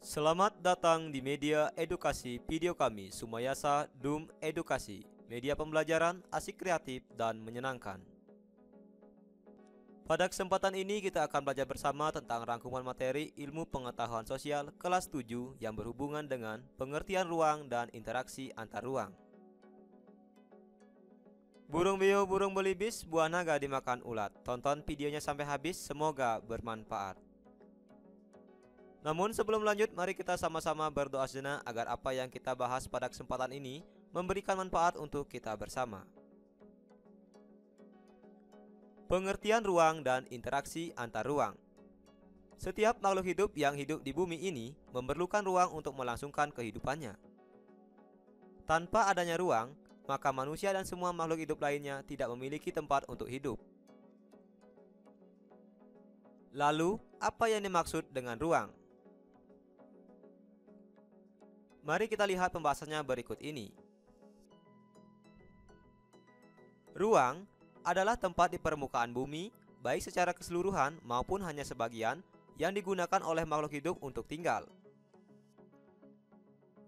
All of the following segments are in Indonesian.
Selamat datang di media edukasi video kami, Sumayasa Dum Edukasi, media pembelajaran asik, kreatif, dan menyenangkan. Pada kesempatan ini kita akan belajar bersama tentang rangkuman materi ilmu pengetahuan sosial kelas 7 yang berhubungan dengan pengertian ruang dan interaksi antar ruang. Burung beo, burung belibis, buah naga dimakan ulat. Tonton videonya sampai habis, semoga bermanfaat. Namun sebelum lanjut, mari kita sama-sama berdoa sejenak agar apa yang kita bahas pada kesempatan ini memberikan manfaat untuk kita bersama. Pengertian ruang dan interaksi antar ruang. Setiap makhluk hidup yang hidup di bumi ini memerlukan ruang untuk melangsungkan kehidupannya. Tanpa adanya ruang, maka manusia dan semua makhluk hidup lainnya tidak memiliki tempat untuk hidup. Lalu, apa yang dimaksud dengan ruang? Mari kita lihat pembahasannya berikut ini. Ruang adalah tempat di permukaan bumi, baik secara keseluruhan maupun hanya sebagian, yang digunakan oleh makhluk hidup untuk tinggal.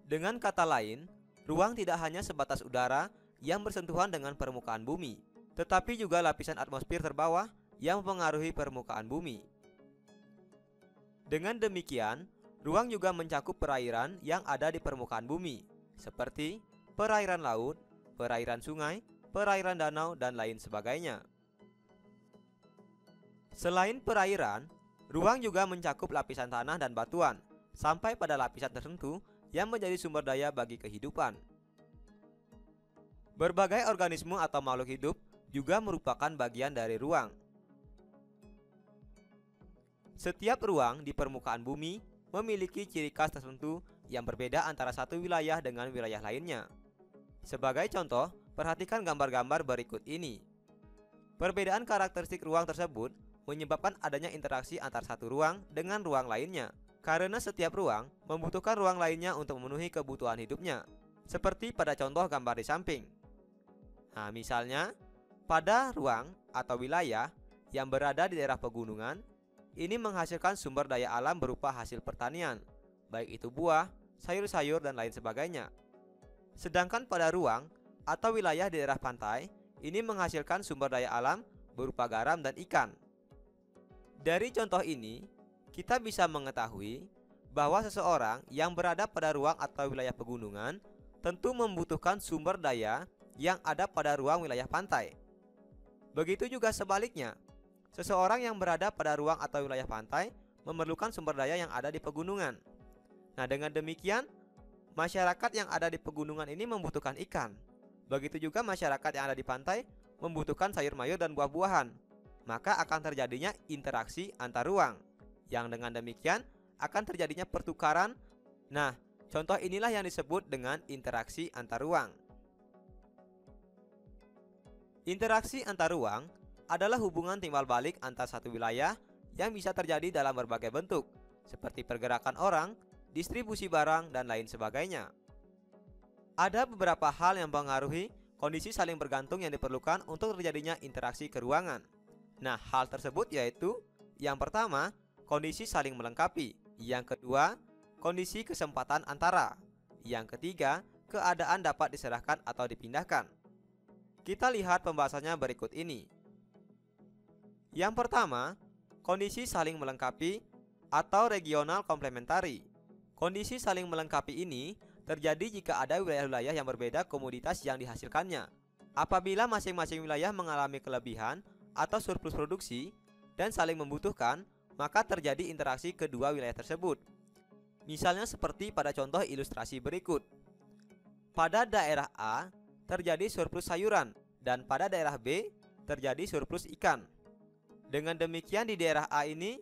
Dengan kata lain, ruang tidak hanya sebatas udara yang bersentuhan dengan permukaan bumi, tetapi juga lapisan atmosfer terbawah yang mempengaruhi permukaan bumi. Dengan demikian, ruang juga mencakup perairan yang ada di permukaan bumi, seperti perairan laut, perairan sungai, perairan danau, dan lain sebagainya. Selain perairan, ruang juga mencakup lapisan tanah dan batuan, sampai pada lapisan tertentu yang menjadi sumber daya bagi kehidupan. Berbagai organisme atau makhluk hidup juga merupakan bagian dari ruang. Setiap ruang di permukaan bumi memiliki ciri khas tertentu yang berbeda antara satu wilayah dengan wilayah lainnya. Sebagai contoh, perhatikan gambar-gambar berikut ini. Perbedaan karakteristik ruang tersebut menyebabkan adanya interaksi antar satu ruang dengan ruang lainnya, karena setiap ruang membutuhkan ruang lainnya untuk memenuhi kebutuhan hidupnya, seperti pada contoh gambar di samping. Nah, misalnya, pada ruang atau wilayah yang berada di daerah pegunungan, ini menghasilkan sumber daya alam berupa hasil pertanian, baik itu buah, sayur-sayur, dan lain sebagainya. Sedangkan pada ruang atau wilayah di daerah pantai, ini menghasilkan sumber daya alam berupa garam dan ikan. Dari contoh ini, kita bisa mengetahui bahwa seseorang yang berada pada ruang atau wilayah pegunungan tentu membutuhkan sumber daya yang ada pada ruang wilayah pantai. Begitu juga sebaliknya, seseorang yang berada pada ruang atau wilayah pantai memerlukan sumber daya yang ada di pegunungan. Nah, dengan demikian, masyarakat yang ada di pegunungan ini membutuhkan ikan. Begitu juga masyarakat yang ada di pantai membutuhkan sayur-mayur dan buah-buahan. Maka akan terjadinya interaksi antar ruang, yang dengan demikian akan terjadinya pertukaran. Nah, contoh inilah yang disebut dengan interaksi antar ruang. Interaksi antar ruang adalah hubungan timbal balik antar satu wilayah yang bisa terjadi dalam berbagai bentuk, seperti pergerakan orang, distribusi barang, dan lain sebagainya. Ada beberapa hal yang mempengaruhi kondisi saling bergantung yang diperlukan untuk terjadinya interaksi keruangan. Nah, hal tersebut yaitu: yang pertama, kondisi saling melengkapi; yang kedua, kondisi kesempatan antara; yang ketiga, keadaan dapat diserahkan atau dipindahkan. Kita lihat pembahasannya berikut ini. Yang pertama, kondisi saling melengkapi atau regional komplementari. Kondisi saling melengkapi ini terjadi jika ada wilayah-wilayah yang berbeda komoditas yang dihasilkannya. Apabila masing-masing wilayah mengalami kelebihan atau surplus produksi dan saling membutuhkan, maka terjadi interaksi kedua wilayah tersebut. Misalnya seperti pada contoh ilustrasi berikut. Pada daerah A terjadi surplus sayuran dan pada daerah B terjadi surplus ikan. Dengan demikian, di daerah A ini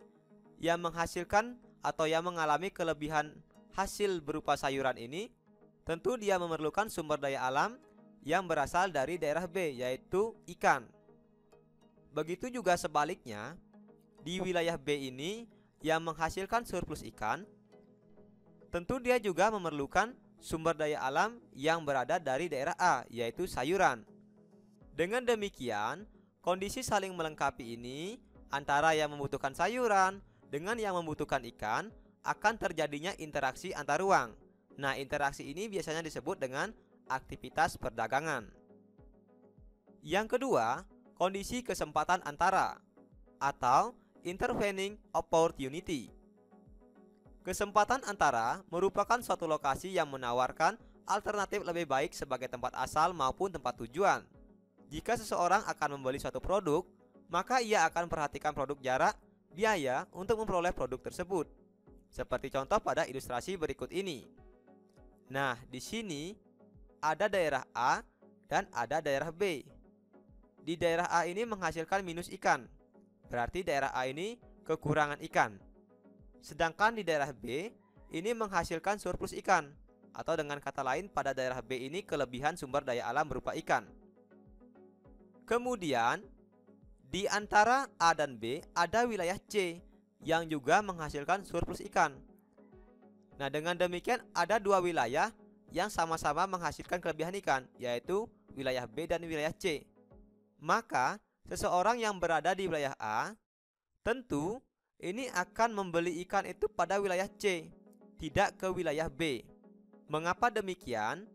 yang menghasilkan atau yang mengalami kelebihan hasil berupa sayuran ini, tentu dia memerlukan sumber daya alam yang berasal dari daerah B, yaitu ikan. Begitu juga sebaliknya, di wilayah B ini yang menghasilkan surplus ikan, tentu dia juga memerlukan sumber daya alam yang berada dari daerah A, yaitu sayuran. Dengan demikian, kondisi saling melengkapi ini antara yang membutuhkan sayuran dengan yang membutuhkan ikan akan terjadinya interaksi antar ruang. Nah, interaksi ini biasanya disebut dengan aktivitas perdagangan. Yang kedua, kondisi kesempatan antara atau intervening opportunity. Kesempatan antara merupakan suatu lokasi yang menawarkan alternatif lebih baik sebagai tempat asal maupun tempat tujuan. Jika seseorang akan membeli suatu produk, maka ia akan perhatikan produk, jarak, biaya untuk memperoleh produk tersebut. Seperti contoh pada ilustrasi berikut ini. Nah, di sini ada daerah A dan ada daerah B. Di daerah A ini menghasilkan minus ikan, berarti daerah A ini kekurangan ikan. Sedangkan di daerah B ini menghasilkan surplus ikan, atau dengan kata lain pada daerah B ini kelebihan sumber daya alam berupa ikan. Kemudian di antara A dan B ada wilayah C yang juga menghasilkan surplus ikan. Nah, dengan demikian ada dua wilayah yang sama-sama menghasilkan kelebihan ikan, yaitu wilayah B dan wilayah C. Maka seseorang yang berada di wilayah A tentu ini akan membeli ikan itu pada wilayah C, tidak ke wilayah B. Mengapa demikian?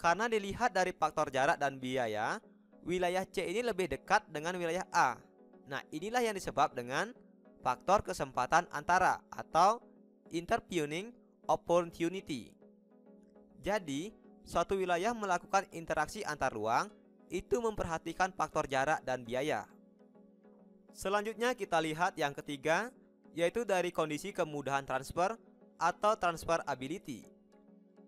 Karena dilihat dari faktor jarak dan biaya, wilayah C ini lebih dekat dengan wilayah A. Nah, inilah yang disebut dengan faktor kesempatan antara atau intervening opportunity. Jadi, suatu wilayah melakukan interaksi antar ruang itu memperhatikan faktor jarak dan biaya. Selanjutnya kita lihat yang ketiga, yaitu dari kondisi kemudahan transfer atau transferability.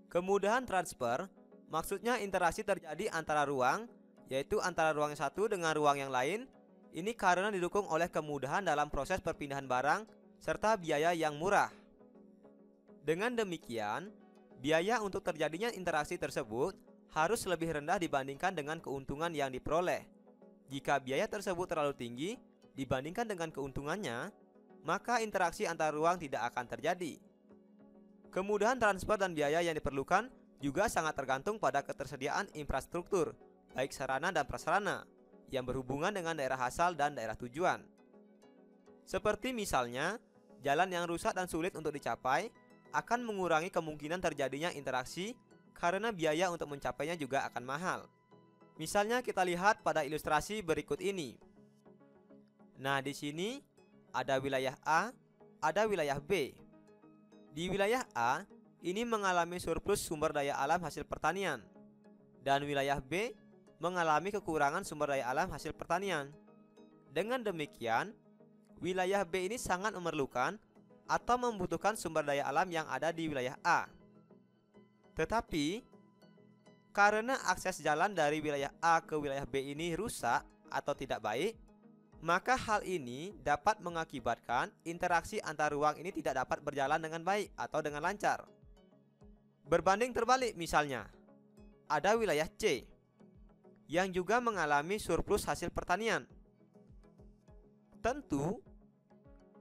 Kemudahan transfer maksudnya interaksi terjadi antara ruang, yaitu antara ruang yang satu dengan ruang yang lain. Ini karena didukung oleh kemudahan dalam proses perpindahan barang serta biaya yang murah. Dengan demikian, biaya untuk terjadinya interaksi tersebut harus lebih rendah dibandingkan dengan keuntungan yang diperoleh. Jika biaya tersebut terlalu tinggi dibandingkan dengan keuntungannya, maka interaksi antar ruang tidak akan terjadi. Kemudahan transfer dan biaya yang diperlukan juga sangat tergantung pada ketersediaan infrastruktur, baik sarana dan prasarana, yang berhubungan dengan daerah asal dan daerah tujuan. Seperti misalnya, jalan yang rusak dan sulit untuk dicapai akan mengurangi kemungkinan terjadinya interaksi karena biaya untuk mencapainya juga akan mahal. Misalnya kita lihat pada ilustrasi berikut ini. Nah, di sini ada wilayah A, ada wilayah B. Di wilayah A, ini mengalami surplus sumber daya alam hasil pertanian, dan wilayah B mengalami kekurangan sumber daya alam hasil pertanian. Dengan demikian, wilayah B ini sangat memerlukan atau membutuhkan sumber daya alam yang ada di wilayah A. Tetapi, karena akses jalan dari wilayah A ke wilayah B ini rusak atau tidak baik, maka hal ini dapat mengakibatkan interaksi antar ruang ini tidak dapat berjalan dengan baik atau dengan lancar. Berbanding terbalik misalnya, ada wilayah C yang juga mengalami surplus hasil pertanian. Tentu,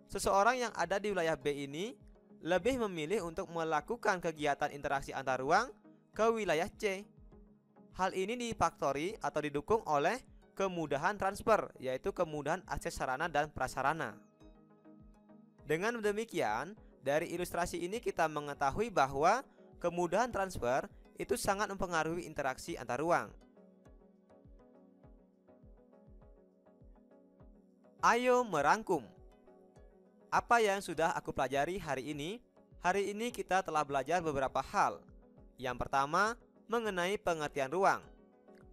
seseorang yang ada di wilayah B ini lebih memilih untuk melakukan kegiatan interaksi antar ruang ke wilayah C. Hal ini difaktori atau didukung oleh kemudahan transfer, yaitu kemudahan akses sarana dan prasarana. Dengan demikian, dari ilustrasi ini kita mengetahui bahwa kemudahan transfer itu sangat mempengaruhi interaksi antar ruang. Ayo merangkum. Apa yang sudah aku pelajari hari ini? Hari ini kita telah belajar beberapa hal. Yang pertama, mengenai pengertian ruang.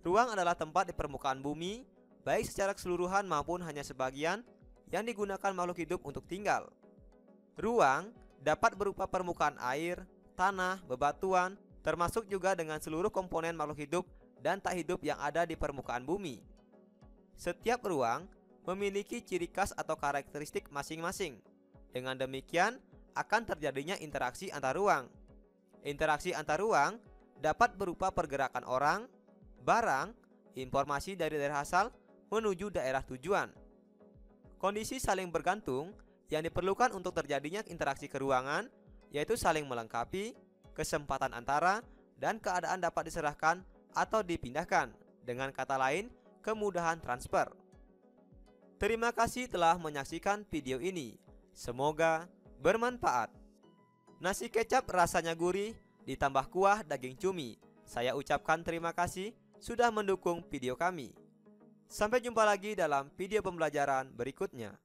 Ruang adalah tempat di permukaan bumi, baik secara keseluruhan maupun hanya sebagian, yang digunakan makhluk hidup untuk tinggal. Ruang dapat berupa permukaan air, tanah, bebatuan, termasuk juga dengan seluruh komponen makhluk hidup dan tak hidup yang ada di permukaan bumi. Setiap ruang memiliki ciri khas atau karakteristik masing-masing. Dengan demikian, akan terjadinya interaksi antar ruang. Interaksi antar ruang dapat berupa pergerakan orang, barang, informasi dari daerah asal menuju daerah tujuan. Kondisi saling bergantung yang diperlukan untuk terjadinya interaksi keruangan yaitu saling melengkapi, kesempatan antara, dan keadaan dapat diserahkan atau dipindahkan. Dengan kata lain, kemudahan transfer. Terima kasih telah menyaksikan video ini. Semoga bermanfaat. Nasi kecap rasanya gurih, ditambah kuah daging cumi. Saya ucapkan terima kasih sudah mendukung video kami. Sampai jumpa lagi dalam video pembelajaran berikutnya.